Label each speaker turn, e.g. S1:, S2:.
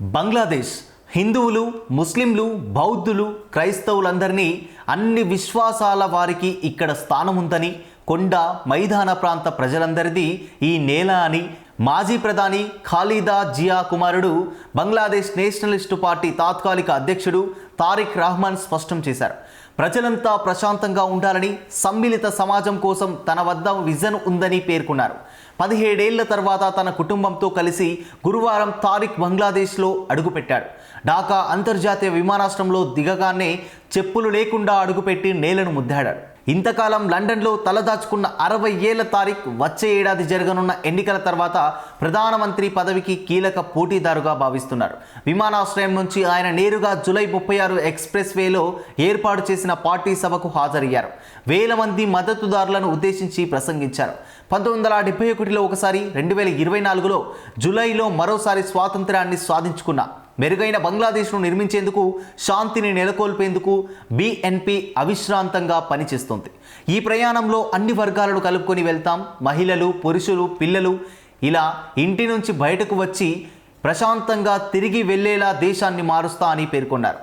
S1: బంగ్లాదేశ్ హిందువులు, ముస్లింలు, బౌద్ధులు, క్రైస్తవులందరినీ అన్ని విశ్వాసాల వారికి ఇక్కడ స్థానం ఉందని, కొండ మైదాన ప్రాంత ప్రజలందరిది ఈ నేల అని మాజీ ప్రధాని ఖాలిదా జియా కుమారుడు బంగ్లాదేశ్ నేషనలిస్టు పార్టీ తాత్కాలిక అధ్యక్షుడు తారిక్ రహమాన్ స్పష్టం చేశారు. ప్రజలంతా ప్రశాంతంగా ఉండాలని, సమ్మిళిత సమాజం కోసం తన వద్ద విజన్ ఉందని పేర్కొన్నారు. 17 ఏళ్ల తర్వాత తన కుటుంబంతో కలిసి గురువారం తారిక్ బంగ్లాదేశ్లో అడుగుపెట్టాడు. ఢాకా అంతర్జాతీయ విమానాశ్రయంలో దిగగానే చెప్పులు లేకుండా అడుగుపెట్టి నేలను ముద్దాడాడు. ఇంతకాలం లండన్లో తలదాచుకున్న 60 ఏళ్ల తారిక్ వచ్చే ఏడాది జరగనున్న ఎన్నికల తర్వాత ప్రధానమంత్రి పదవికి కీలక పోటీదారుగా భావిస్తున్నారు. విమానాశ్రయం నుంచి ఆయన నేరుగా జూలై 36 ఎక్స్ప్రెస్ వేలో ఏర్పాటు చేసిన పార్టీ సభకు హాజరయ్యారు. వేల మంది మద్దతుదారులను ఉద్దేశించి ప్రసంగించారు. 1971లో ఒకసారి, 2024లో జూలైలో మరోసారి స్వాతంత్ర్యాన్ని సాధించుకున్న మెరుగైన బంగ్లాదేశ్ను నిర్మించేందుకు, శాంతిని నెలకొల్పేందుకు బీఎన్పీ అవిశ్రాంతంగా పనిచేస్తోంది. ఈ ప్రయాణంలో అన్ని వర్గాలను కలుపుకొని వెళ్తాం. మహిళలు, పురుషులు, పిల్లలు ఇలా ఇంటి నుంచి బయటకు వచ్చి ప్రశాంతంగా తిరిగి వెళ్లేలా దేశాన్ని మారుస్తా అని పేర్కొన్నారు.